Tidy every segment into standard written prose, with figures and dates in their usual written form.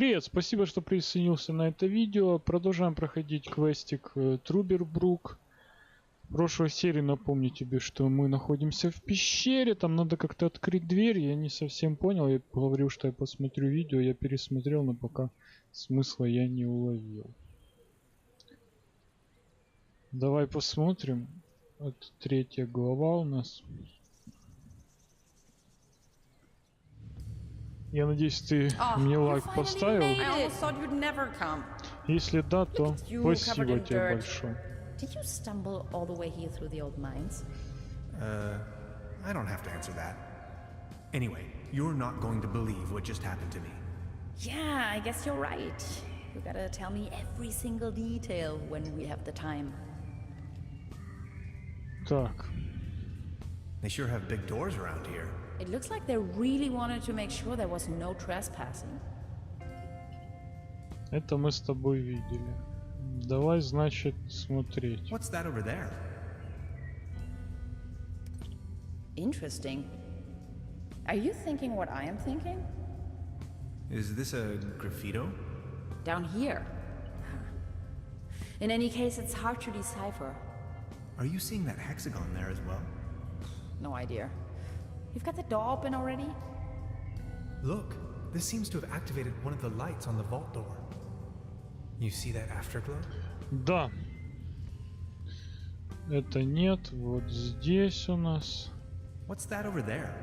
Привет, спасибо, что присоединился на это видео. Продолжаем проходить квестик Трубербрук. В прошлой серии напомню тебе, что мы находимся в пещере. Там надо как-то открыть дверь. Я не совсем понял. Я говорил, что я посмотрю видео. Я пересмотрел, но пока смысла я не уловил. Давай посмотрим. Это 3-я глава у нас. Я надеюсь, ты мне лайк поставил. Если да, то спасибо тебе большое. Did you stumble all the way here through the old mines? I don't have to answer that. Anyway, you're not going to believe what just happened to me. Yeah, I guess you're right. You gotta tell me every single detail when we have the time. Так. They sure have big doors around here. It looks like they really wanted to make sure there was no trespassing. Это мы с тобой видели. Давай, значит, смотреть. What's that over there? Interesting. Are you thinking what I am thinking? Is this a graffito? Down here. In any case, it's hard to decipher. Are you seeing that hexagon there as well? No idea. You've got the door open already? Look, this seems to have activated one of the lights on the vault door. You see that afterglow? Да. Это нет. Вот здесь у нас. What's that over there?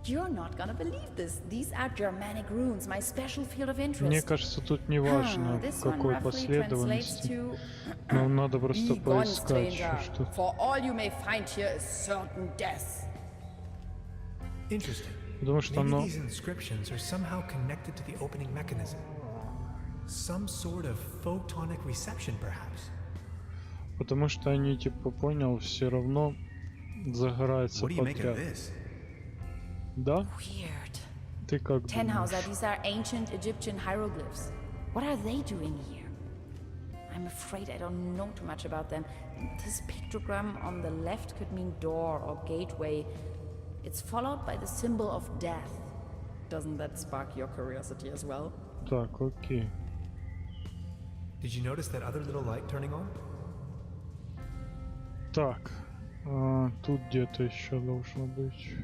You're not gonna believe this. These are Germanic runes, my special field of interest. Мне кажется, тут не важно, в какой последовательности. Нам надо просто поискать, что. For all you may find here is certain death. Interesting. Потому что оно. Maybe these inscriptions are somehow connected to the opening mechanism. Some sort of photonic reception, perhaps. Потому что они, типа, понял, все равно загораются подряд. Да? Weird. Ты как Tenhauser, these are ancient Egyptian hieroglyphs. What are they doing here? I'm afraid I don't know too much about them. This pictogram on the left could mean door or gateway. It's followed by the symbol of death. Doesn't that spark your curiosity as well? Так, окей. Did you notice that other little light turning on? Так, тут где-то еще должно быть.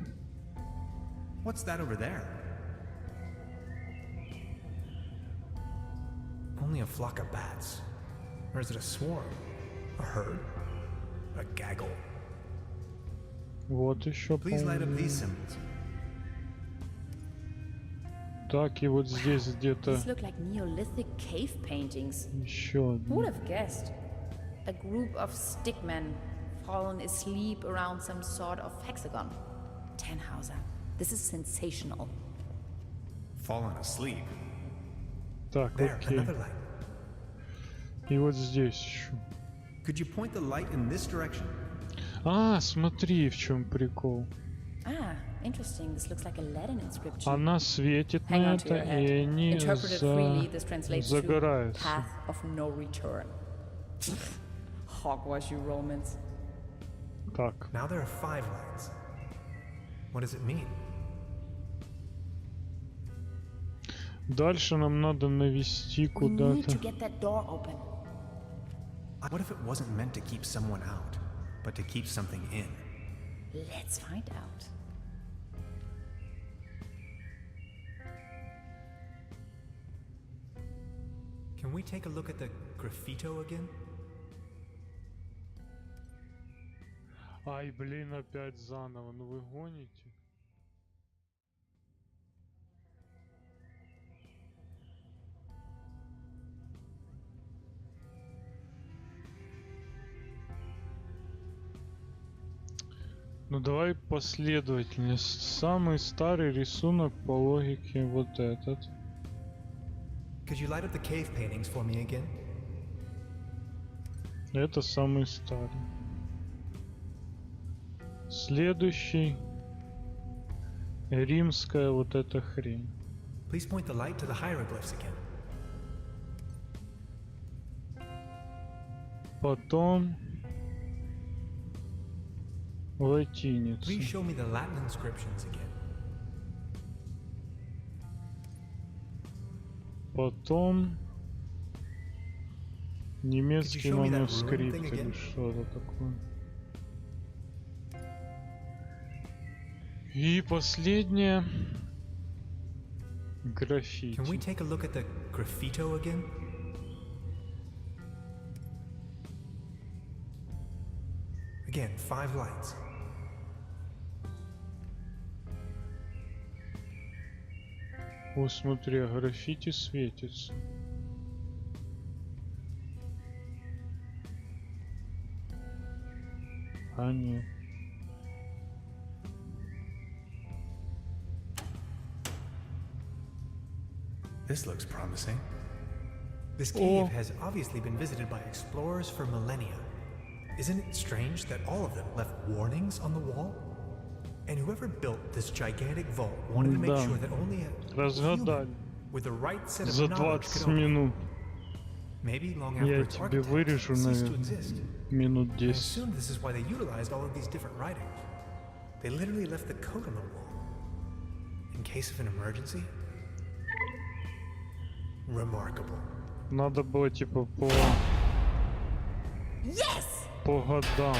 What's that over there? Only a flock of bats. Or is it a swarm? A herd? A gaggle? Вот еще. Please light up these symbols. Так, и вот здесь где-то. These look like Neolithic cave paintings. Еще Who одно. would have guessed? A group of stickmen fallen asleep around some sort of hexagon. Tenhauser. This is sensational. Fallen asleep. Так, There, окей. another light. И вот здесь еще. Could you point the light in this direction? А, смотри, в чем прикол. Ah, interesting. This looks like a Latin inscription. Она светит Hang на on to your это, head. и они Interpreted freely, this translates to загораются. path of no return. Hogwash, you Romans. Так, Now there are 5 lights. What does it mean? дальше нам надо навести We need to куда-то. get that door open. What if it wasn't meant to keep someone out, but to keep something in? Let's find out. Can we take a look at the graffito again? Ай, блин, опять заново. Ну вы гоните. Ну давай последовательность. Самый старый рисунок по логике вот этот. Could you light up the cave paintings for me again? Это самый старый. Следующий. Римская вот эта хрень. Please point the light to the hieroglyphs again. Потом латиница. Please show me the Latin inscriptions again. Потом немецкий show me that манускрипт ruined thing или again? что-то такое. И последнее Can we граффити. take a look at the graffito again? Again, 5 lights. О, смотри, а граффити светится. А нет. This looks promising. This cave Oh. has obviously been visited by explorers for millennia. Isn't it strange that all of them left warnings on the wall? And whoever built this gigantic vault wanted to make Да. sure that only a Разгадали. human with the right set of За knowledge 20 could open it. минут. Maybe long after Я its тебе architects вырежу, ceased to наверное, exist. минут I 10. assume this is why they utilized all of these different writings. They literally left the code on the wall. In case of an emergency? Remarkable. Надо было типа Yes! по годам.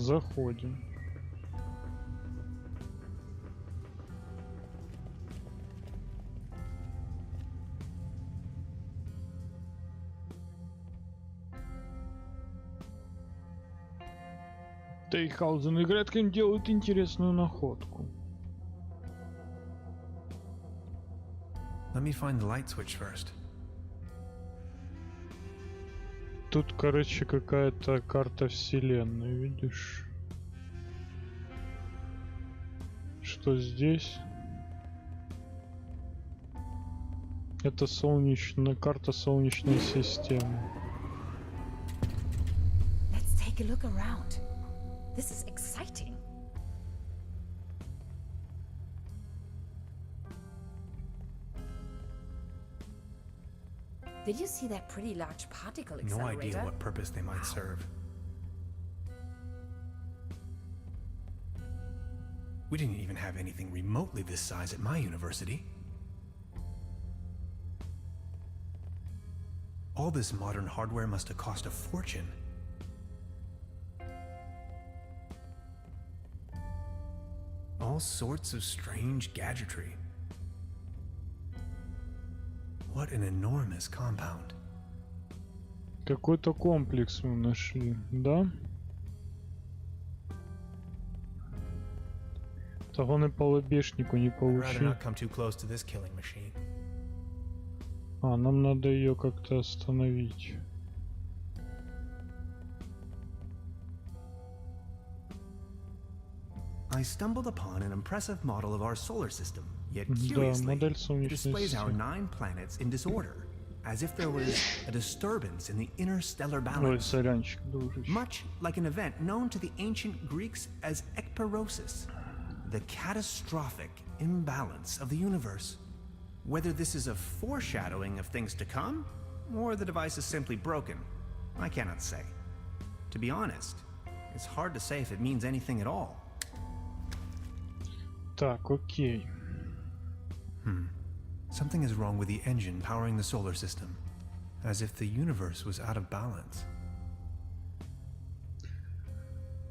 Заходим. Тейхаузен и Греткин делают интересную находку. Let me find the light switch first. Тут, короче, какая-то карта вселенной, видишь? Что здесь? Это карта Солнечной системы. Let's take a look around. This is exciting. Did you see that pretty large particle No accelerator? idea what purpose they might serve. We didn't even have anything remotely this size at my university. All this modern hardware must have cost a fortune. All sorts of strange gadgetry. What an enormous compound. Какой-то комплекс мы нашли, да? Так он и по лобешнику не I'd rather получил. not come too close to this killing machine. А, нам надо ее как-то остановить. I stumbled upon an impressive model of our solar system, yet Да, curiously, модель it Солнечной displays our системы. 9 planets in disorder, as if there was a disturbance in the interstellar Ой, balance. сорянчик, дружище. Much like an event known to the ancient Greeks as ekperosis, the catastrophic imbalance of the universe. Whether this is a foreshadowing of things to come, or the device is simply broken, I cannot say. To be honest, it's hard to say if it means anything at all. Так, окей. Something is wrong with the engine powering the solar system, as if the universe was out of balance.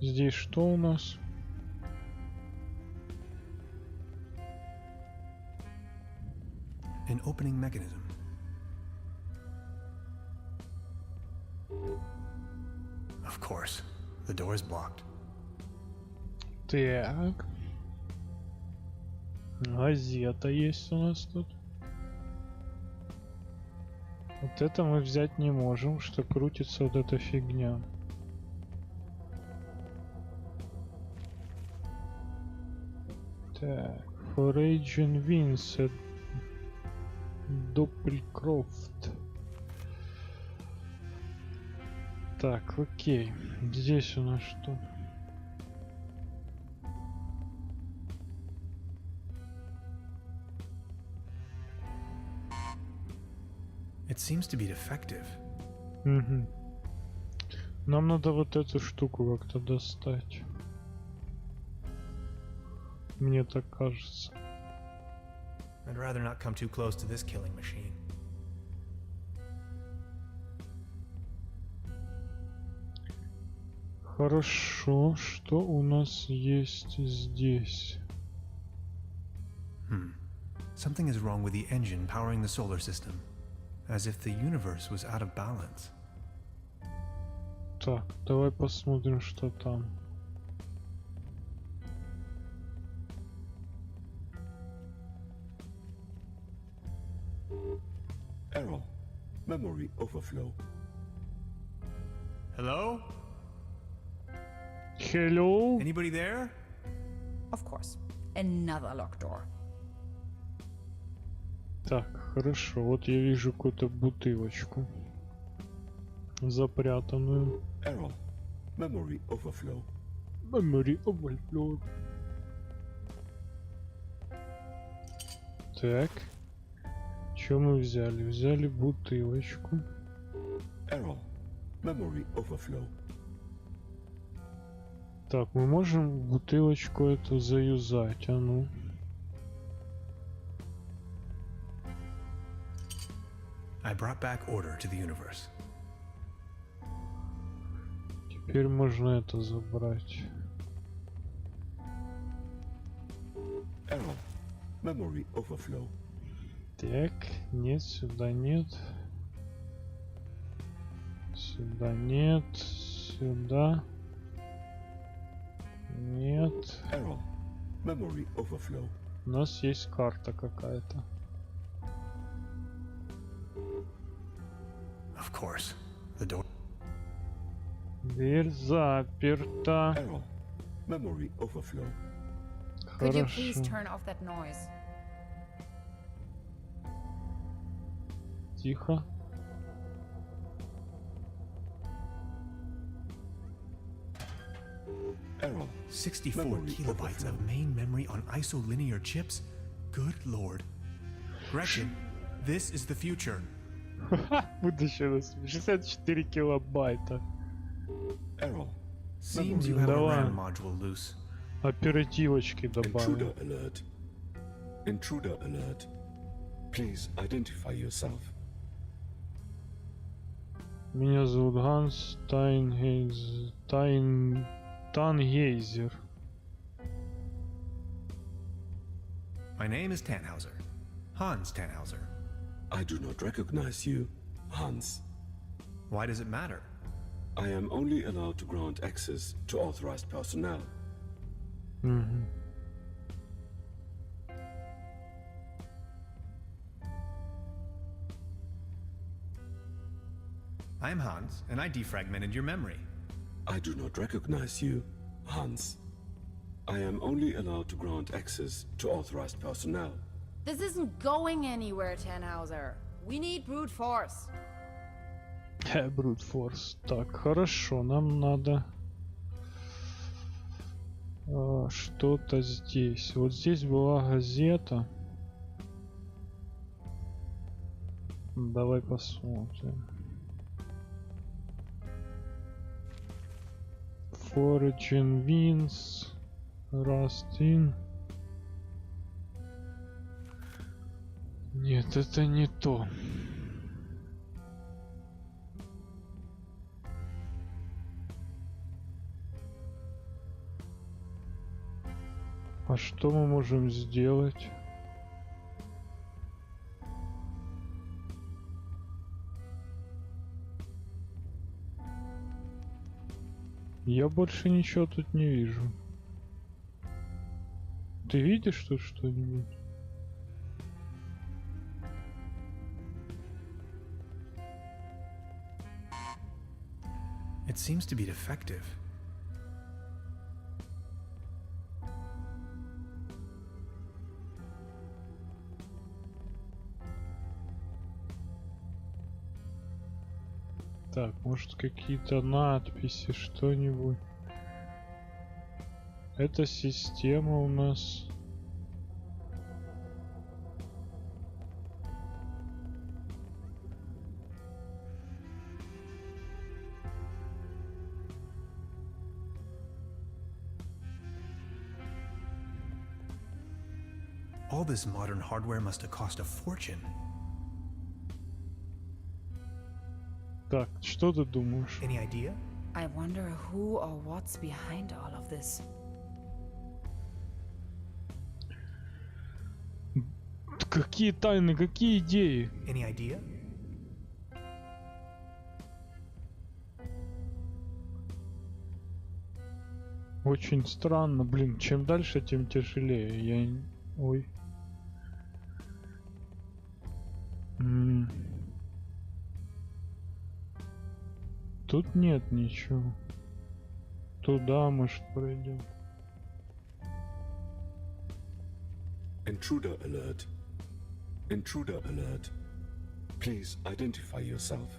Здесь что у нас? An opening mechanism. Of course, the door is blocked. Так. Газета есть у нас тут. Вот это мы взять не можем, что крутится вот эта фигня. Так, Foraging Vincent. Doppelkroft. Так, окей. Здесь у нас что? It seems to be defective. Угу. Нам надо вот эту штуку как-то достать. Мне так кажется. I'd rather not come too close to this killing machine. Хорошо, что у нас есть здесь? Something is wrong with the engine powering the solar system. As if the universe was out of balance. Так, давай посмотрим, что там. Error. Memory overflow. Hello? Hello? Anybody there? Of course. Another locked door. Так, хорошо. Вот я вижу какую-то бутылочку. Запрятанную. Error. Memory overflow. Memory overflow. Так. Что мы взяли? Взяли бутылочку. Error. Memory overflow. Так, мы можем бутылочку эту заюзать, а ну. I brought back order to the universe. Теперь можно это забрать. Error. Memory overflow. Так, нет, сюда нет. Сюда нет. Сюда. Нет. Error. Memory overflow. У нас есть карта какая-то. Of course. The door. Дверь заперта. Error. Memory overflow. Could you please Хорошо. turn off that noise? Тихо. Error. 64 Memory kilobytes overflow. of main memory on isolinear chips? Good lord. Gretchen, this is the future. Будущее у нас 64 килобайта. Error. Seems you have a Давай. RAM module loose. Оперативочки добавим. Intruder alert. Intruder alert. Please identify yourself. Меня зовут Ганс Тангейзер. My name is Tannhauser. Hans Tannhauser. I do not recognize you, Hans. Why does it matter? I am only allowed to grant access to authorized personnel. Мгм. I am Hans, and I defragmented your memory. I do not recognize you, Hans. I am only allowed to grant access to authorized personnel. This isn't going anywhere, Tannhauser. We need brute force. Brute force. Так, хорошо, нам надо что-то здесь. Вот здесь была газета. Давай посмотрим. Foraging Winds. Rust in. Нет, это не то. А что мы можем сделать? Я больше ничего тут не вижу. Ты видишь тут что-нибудь? It seems to be defective. Так, может какие-то надписи, что-нибудь. Эта система у нас. All this modern hardware must have cost a fortune. Так, что ты думаешь? Any idea? I wonder who or what's behind all of this. Какие тайны, какие идеи? Any idea? Очень странно, блин, чем дальше, тем тяжелее. Ой. Тут нет ничего. Туда, может, пройдем. Intruder alert. Intruder alert. Please identify yourself.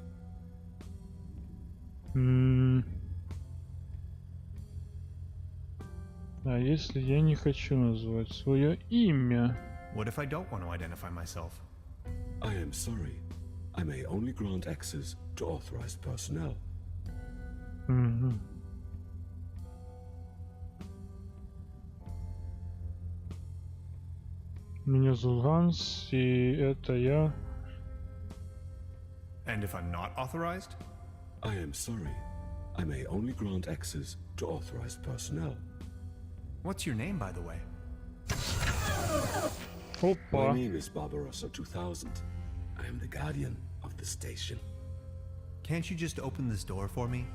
А если я не хочу назвать свое имя? What if I don't want to identify myself? I am sorry. I may only grant access to authorized personnel. Меня зовут Ганс, и это я. And if I'm not authorized? I am sorry. I may only grant access to authorized personnel. What's your name, by the way? Опа. My name is Barbarossa 2000. I am the guardian of the station. Can't you just open this door for me?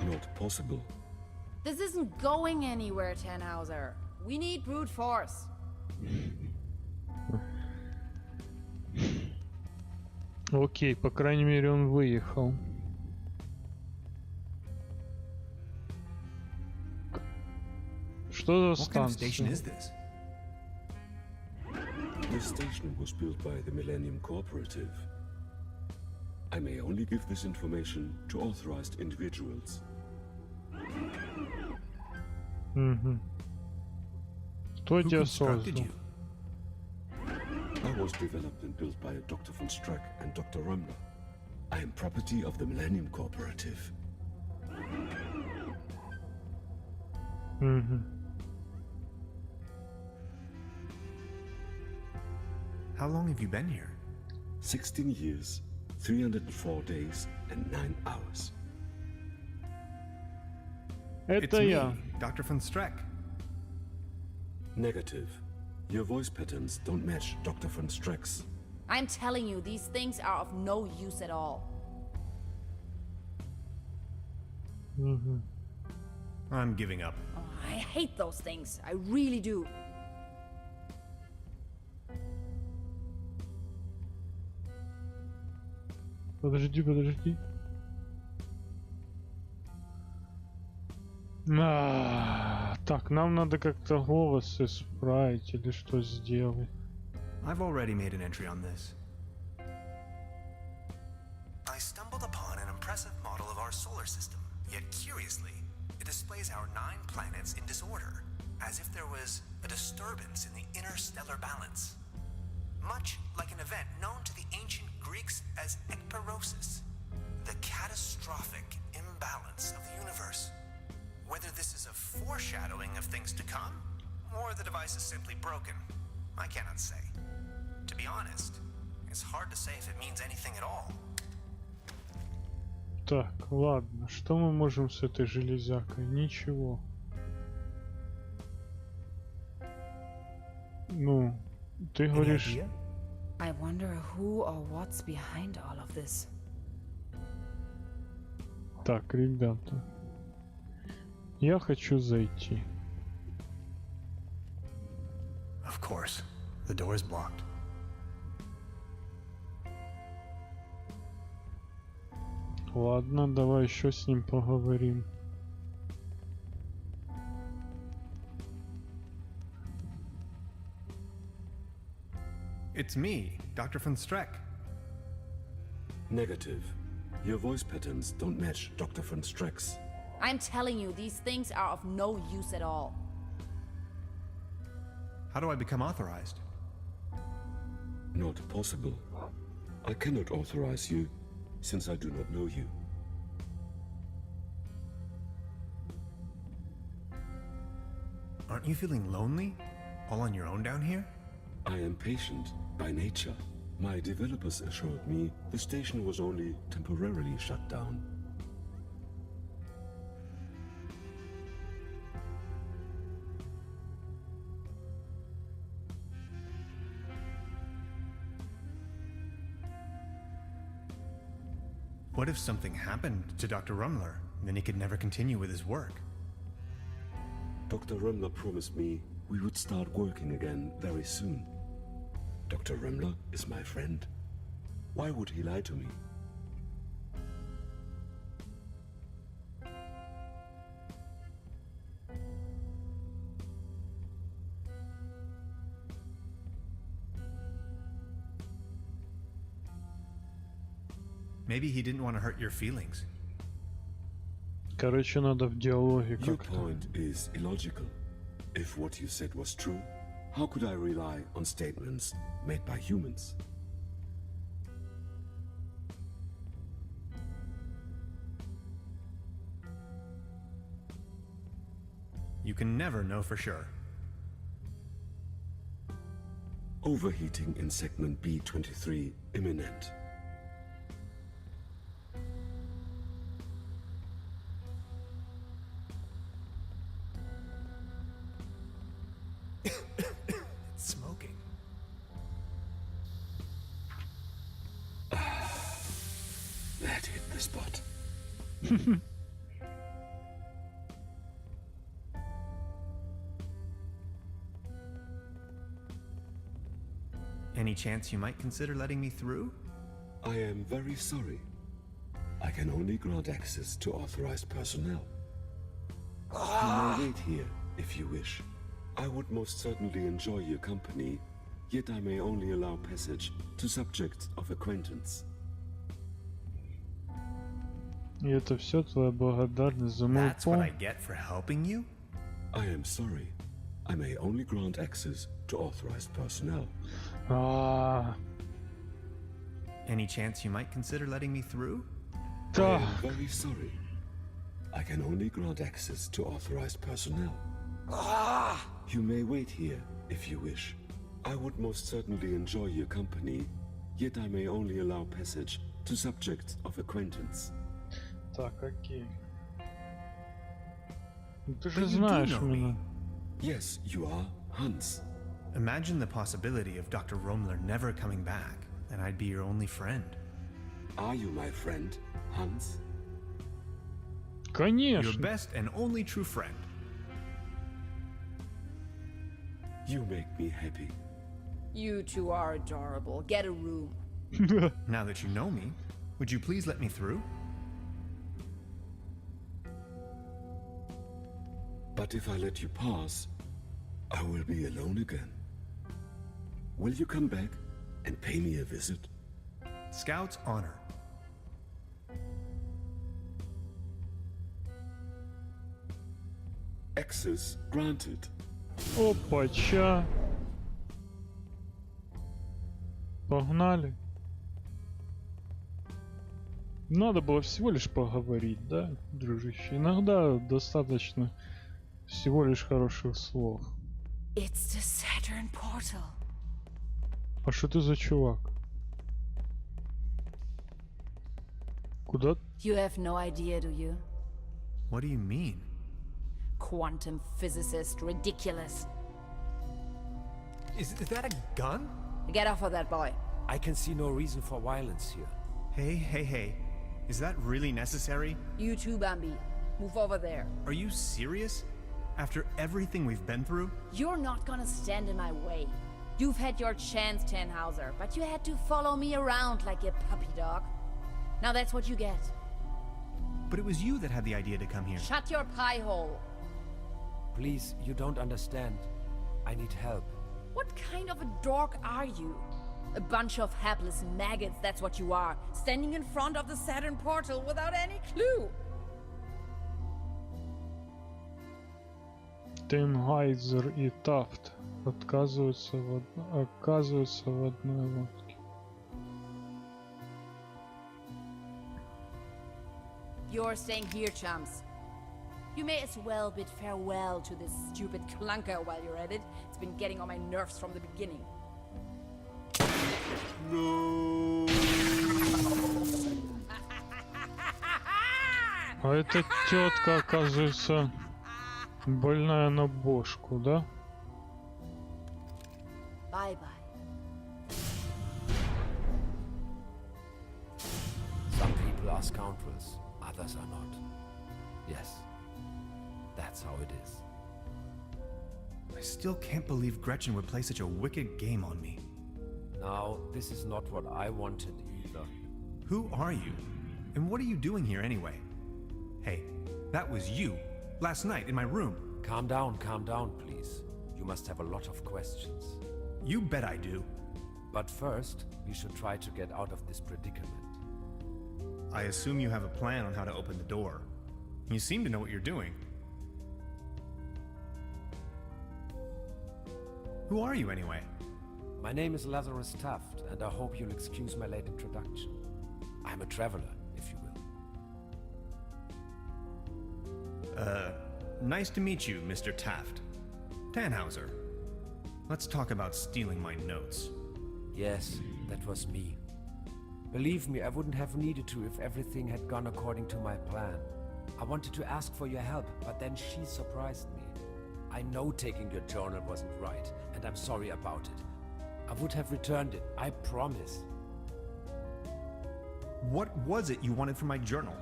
Not possible. This isn't going anywhere, Tannhauser. We need brute force. Окей, по крайней мере он выехал. Что за What kind of station станция? is this? This station was built by the Millennium Cooperative. I may only give this information to authorized individuals. Кто Who тебя constructed создал? you? I was developed and built by Dr. von Strack and Dr. Rumler. I am property of the Millennium Cooperative. How long have you been here? 16 years, 304 days, and 9 hours. It's Это me, я. Dr. von Strack. Negative. Your voice patterns don't match Dr. von Strack's. I'm telling you, these things are of no use at all. I'm giving up. Oh, I hate those things. I really do. Подожди. Так, нам надо как-то голос исправить или что сделать. I've already made an entry on this. I stumbled upon an impressive model of our solar system, yet curiously, it displays our 9 planets in disorder, as if there was a disturbance in the interstellar balance. Much like an event known to the ancient Greeks as ekperosis, the catastrophic imbalance of the universe. Whether this is a foreshadowing of things to come, or the device is simply broken, I cannot say. To be honest, it's hard to say if it means anything at all. Так, ладно, что мы можем с этой железякой? Ничего. Ну, ты говоришь... I wonder who or what's behind all of this. Так, ребята. Я хочу зайти. Of course, the door is blocked. Ладно, давай еще с ним поговорим. It's me, Dr. von Strack. Negative. Your voice patterns don't match Dr. von Strack's. I'm telling you, these things are of no use at all. How do I become authorized? Not possible. I cannot authorize you, since I do not know you. Aren't you feeling lonely? All on your own down here? I am patient by nature. My developers assured me the station was only temporarily shut down. What if something happened to Dr. Rumler? Then he could never continue with his work. Dr. Rumler promised me we would start working again very soon. Dr. Rumler is my friend. Why would he lie to me? Maybe he didn't want to hurt your feelings. Короче, надо в диалоге Your как-то. point is illogical. If what you said was true, how could I rely on statements made by humans? You can never know for sure. Overheating in segment B23 imminent. Smoking. That hit the spot. Any chance you might consider letting me through? I am very sorry. I can only grant access to authorized personnel. You may wait here if you wish. I would most certainly enjoy your company, yet I may only allow passage to subjects of acquaintance. И это все твоя благодарность за мой That's what I помощь. get for helping you? I am sorry. I may only grant access to authorized personnel. Any chance you might consider letting me through? I Да. am very sorry. I can only grant access to authorized personnel. You may wait here if you wish. I would most certainly enjoy your company, yet I may only allow passage to subjects of acquaintance. Так, окей. Ну, ты But же you do знаешь know меня. me. Yes, you are Hans. Imagine the possibility of Dr. Rumler never coming back, and I'd be your only friend. Are you my friend, Hans? Your Конечно. best and only true friend. You make me happy. You two are adorable. Get a room. Now that you know me, would you please let me through? But if I let you pass, I will be alone again. Will you come back and pay me a visit? Scout's honor. Access granted. Опача. Погнали. Надо было всего лишь поговорить, да, дружище? Иногда достаточно всего лишь хороших слов. It's the Saturn portal. А что ты за чувак? Куда? You have no idea, do you? What do you mean? Quantum physicist, ridiculous. Is that a gun? Get off of that boy. I can see no reason for violence here. Hey. Is that really necessary? You too, Bambi. Move over there. Are you serious? After everything we've been through? You're not gonna stand in my way. You've had your chance, Tannhauser, but you had to follow me around like a puppy dog. Now that's what you get. But it was you that had the idea to come here. Shut your pie hole. Please, you don't understand. I need help. What kind of a dork are you? A bunch of hapless maggots, that's what you are. Standing in front of the Saturn portal without any clue. Тенхайзер и Тафт оказываются в одной лодке. You're staying here, chums. You may as well bid farewell to this stupid clunker while you're at it. It's been getting on my nerves from the beginning. No. А эта тетка, оказывается, больная на бошку, да? Bye-bye. Some people are scoundrels, others are not. Yes, that's how it is. I still can't believe Gretchen would play such a wicked game on me. Now, this is not what I wanted either. Who are you? And what are you doing here anyway? Hey, that was you, last night in my room. Calm down, please. You must have a lot of questions. You bet I do. But first, we should try to get out of this predicament. I assume you have a plan on how to open the door. You seem to know what you're doing. Who are you anyway? My name is Lazarus Taft, and I hope you'll excuse my late introduction. I'm a traveler, if you will. Nice to meet you, Mr. Taft. Tannhauser. Let's talk about stealing my notes. Yes, that was me. Believe me, I wouldn't have needed to if everything had gone according to my plan. I wanted to ask for your help, but then she surprised me. I know taking your journal wasn't right, and I'm sorry about it. I would have returned it, I promise. What was it you wanted from my journal?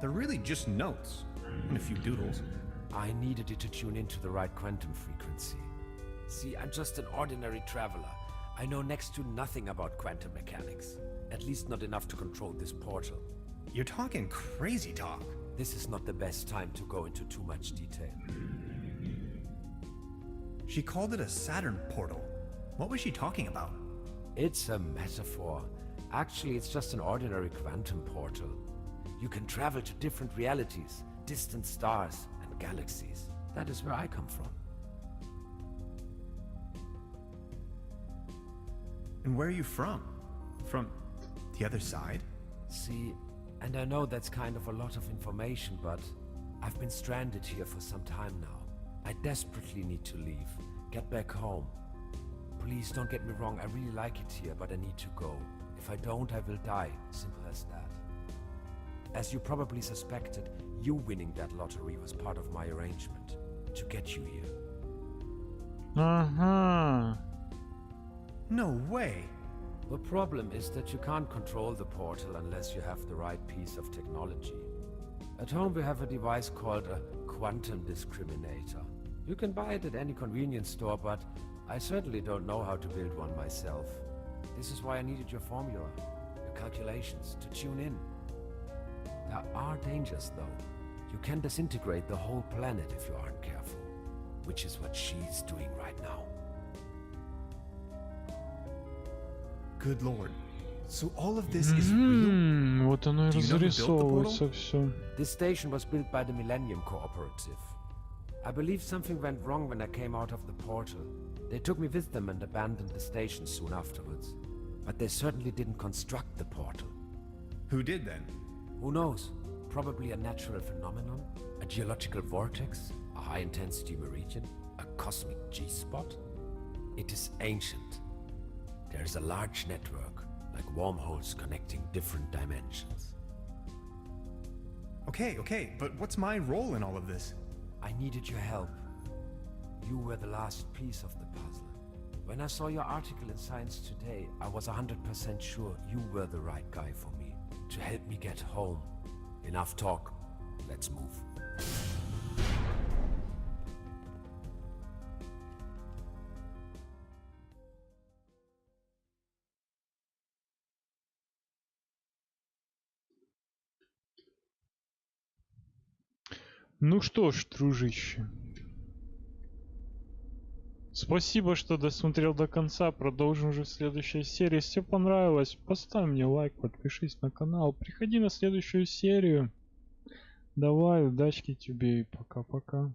They're really just notes, and a few doodles. I needed it to tune into the right quantum frequency. See, I'm just an ordinary traveler. I know next to nothing about quantum mechanics. At least not enough to control this portal. You're talking crazy talk. This is not the best time to go into too much detail. She called it a Saturn portal. What was she talking about? It's a metaphor. Actually, it's just an ordinary quantum portal. You can travel to different realities, distant stars, and galaxies. That is where I come from. And where are you from? From the other side? See, and I know that's kind of a lot of information, but I've been stranded here for some time now. I desperately need to leave, get back home. Please don't get me wrong, I really like it here, but I need to go. If I don't, I will die. Simple as that. As you probably suspected, you winning that lottery was part of my arrangement to get you here. Ага. No way. The problem is that you can't control the portal unless you have the right piece of technology. At home we have a device called a quantum discriminator. You can buy it at any convenience store, but I certainly don't know how to build one myself. This is why I needed your formula, your calculations, to tune in. There are dangers though. You can disintegrate the whole planet if you aren't careful, which is what she's doing right now. Good lord. So all of this is real? Вот оно и Do you know who built the разрисовывается все. This station was built by the Millennium Cooperative. I believe something went wrong when I came out of the portal. They took me with them and abandoned the station soon afterwards. But they certainly didn't construct the portal. Who did then? Who knows? Probably a natural phenomenon, a geological vortex, a high-intensity meridian, a cosmic G-spot. It is ancient. There is a large network, like wormholes connecting different dimensions. Okay, but what's my role in all of this? I needed your help. You were the last piece of the puzzle. When I saw your article in Science Today, I was 100% sure you were the right guy for me, to help me get home. Enough talk. Let's move. Ну что ж, дружище. Спасибо, что досмотрел до конца. Продолжим уже в следующей серии. Если тебе понравилось, поставь мне лайк, подпишись на канал. Приходи на следующую серию. Давай, удачки тебе и пока-пока.